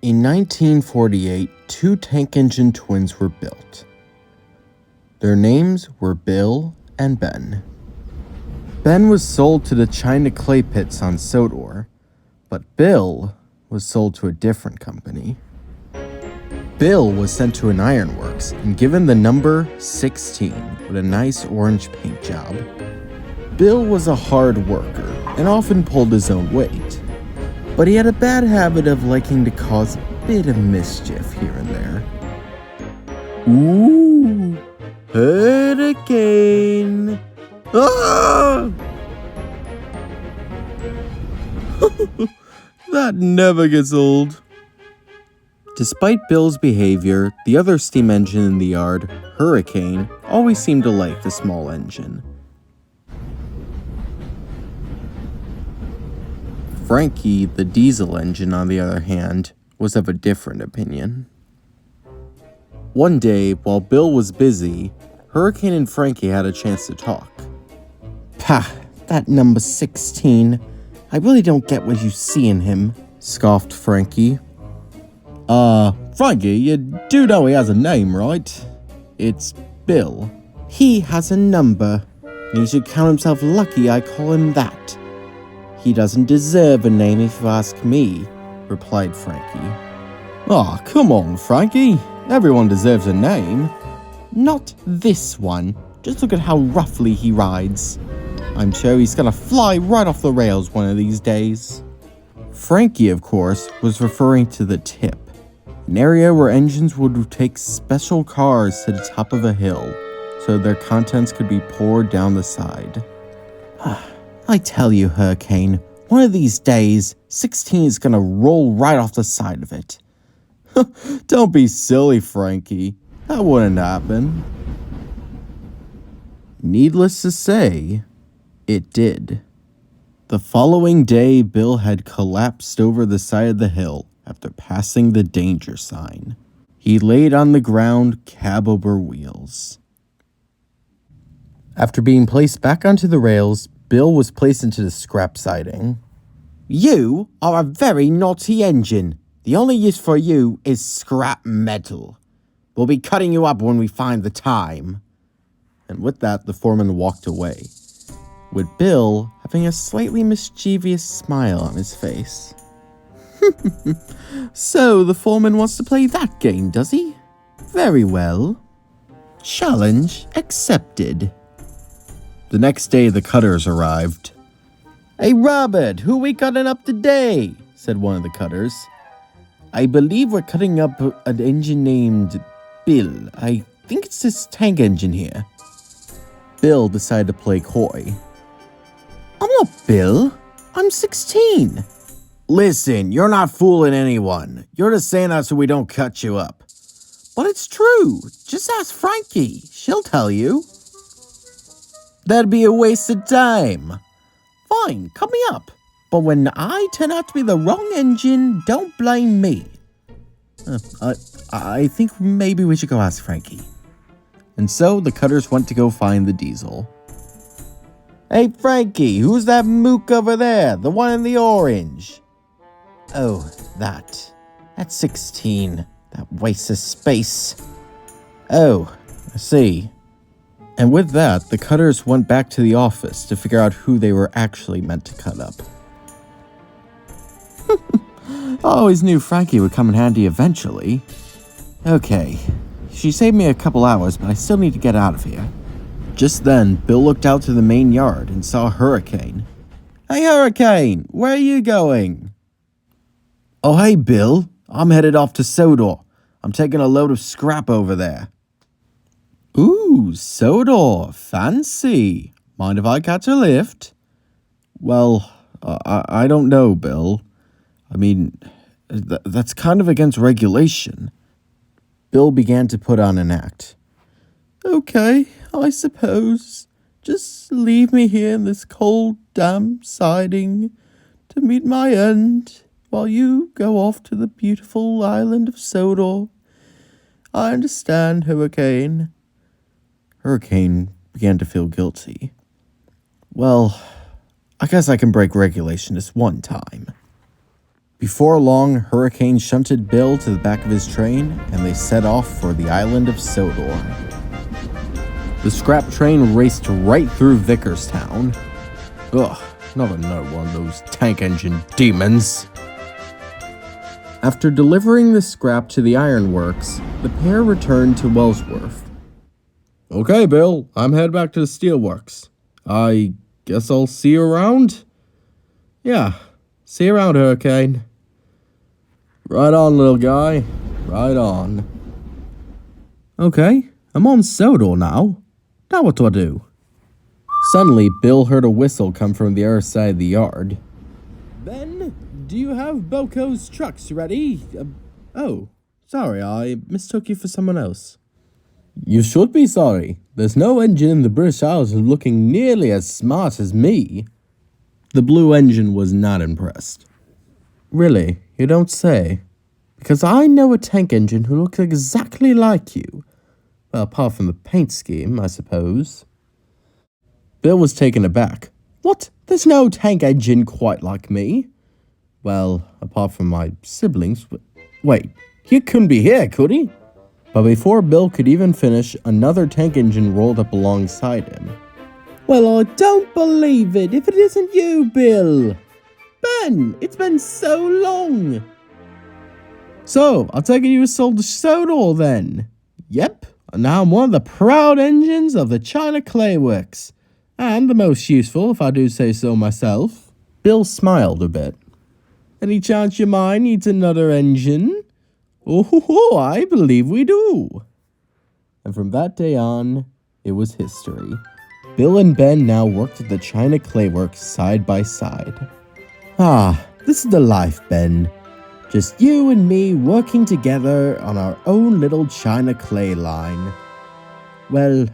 In 1948, two tank engine twins were built. Their names were Bill and Ben. Ben was sold to the China clay pits on Sodor, but Bill was sold to a different company. Bill was sent to an ironworks and given the number 16 with a nice orange paint job. Bill was a hard worker and often pulled his own weight, but he had a bad habit of liking to cause a bit of mischief here and there. Ooh, hurricane! Ah! That never gets old. Despite Bill's behavior, the other steam engine in the yard, Hurricane, always seemed to like the small engine. Frankie, the diesel engine, on the other hand, was of a different opinion. One day, while Bill was busy, Hurricane and Frankie had a chance to talk. "Pah, that number 16. I really don't get what you see in him," scoffed Frankie. Frankie, you do know he has a name, right? It's Bill. He has a number. He should count himself lucky I call him that. He doesn't deserve a name if you ask me, replied Frankie. "Aw, come on, Frankie. Everyone deserves a name." "Not this one. Just look at how roughly he rides. I'm sure he's gonna fly right off the rails one of these days." Frankie, of course, was referring to the tip, an area where engines would take special cars to the top of a hill so their contents could be poured down the side. "I tell you, Hurricane, one of these days, 16 is gonna roll right off the side of it." "Don't be silly, Frankie. That wouldn't happen." Needless to say, it did. The following day, Bill had collapsed over the side of the hill after passing the danger sign. He laid on the ground, cab over wheels. After being placed back onto the rails, Bill was placed into the scrap siding. "You are a very naughty engine. The only use for you is scrap metal. We'll be cutting you up when we find the time." And with that, the foreman walked away, with Bill having a slightly mischievous smile on his face. "So the foreman wants to play that game, does he? Very well. Challenge accepted." The next day, the cutters arrived. "Hey, Robert, who we cutting up today?" said one of the cutters. "I believe we're cutting up an engine named Bill. I think it's this tank engine here." Bill decided to play coy. "I'm not Bill. I'm 16. "Listen, you're not fooling anyone. You're just saying that so we don't cut you up." "But it's true. Just ask Frankie. She'll tell you." "That'd be a waste of time." "Fine, cut me up. But when I turn out to be the wrong engine, don't blame me." I think maybe we should go ask Frankie." And so the cutters went to go find the diesel. "Hey, Frankie, who's that mook over there? The one in the orange?" "Oh, that's 16. That waste of space." "Oh, I see." And with that, the cutters went back to the office to figure out who they were actually meant to cut up. I always knew Frankie would come in handy eventually. Okay, she saved me a couple hours, but I still need to get out of here. Just then, Bill looked out to the main yard and saw Hurricane. "Hey, Hurricane, where are you going?" "Oh, hey, Bill. I'm headed off to Sodor. I'm taking a load of scrap over there." "Ooh, Sodor, fancy. Mind if I catch a lift?" "Well, I don't know, Bill. I mean, that's kind of against regulation." Bill began to put on an act. "Okay, I suppose. Just leave me here in this cold, damp siding to meet my end while you go off to the beautiful island of Sodor. I understand, Hurricane." Hurricane began to feel guilty. "Well, I guess I can break regulation this one time." Before long, Hurricane shunted Bill to the back of his train, and they set off for the island of Sodor. The scrap train raced right through Vickerstown. Ugh, not another one of those tank engine demons. After delivering the scrap to the ironworks, the pair returned to Wellsworth. Okay, Bill, I'm headed back to the Steelworks. I guess I'll see you around? Yeah, see you around, Hurricane. Right on, little guy. Right on. Okay, I'm on Sodor now. Now what do I do? Suddenly, Bill heard a whistle come from the other side of the yard. Ben, do you have Boco's trucks ready? Oh, sorry, I mistook you for someone else. You should be sorry. There's no engine in the British Isles looking nearly as smart as me. The blue engine was not impressed. Really, you don't say? Because I know a tank engine who looks exactly like you. Well, apart from the paint scheme, I suppose. Bill was taken aback. What? There's no tank engine quite like me. Well, apart from my siblings. Wait, he couldn't be here, could he? But before Bill could even finish, another tank engine rolled up alongside him. Well, I don't believe it, if it isn't you, Bill. Ben, it's been so long. So, I'll take it you sold the Sodor then. Yep, and now I'm one of the proud engines of the China Clay Works. And the most useful, if I do say so myself. Bill smiled a bit. Any chance your mine needs another engine? Oh, I believe we do. And from that day on, it was history. Bill and Ben now worked at the China Clay Works side by side. Ah, this is the life, Ben. Just you and me working together on our own little China Clay line. Well,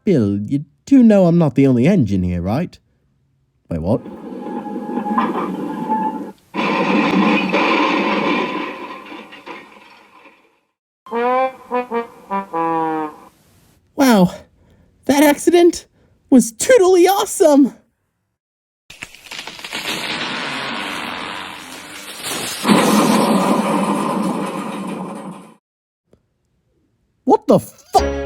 Bill, you do know I'm not the only engine here, right? Wait, what? Wow, that accident was totally awesome! What the fuck?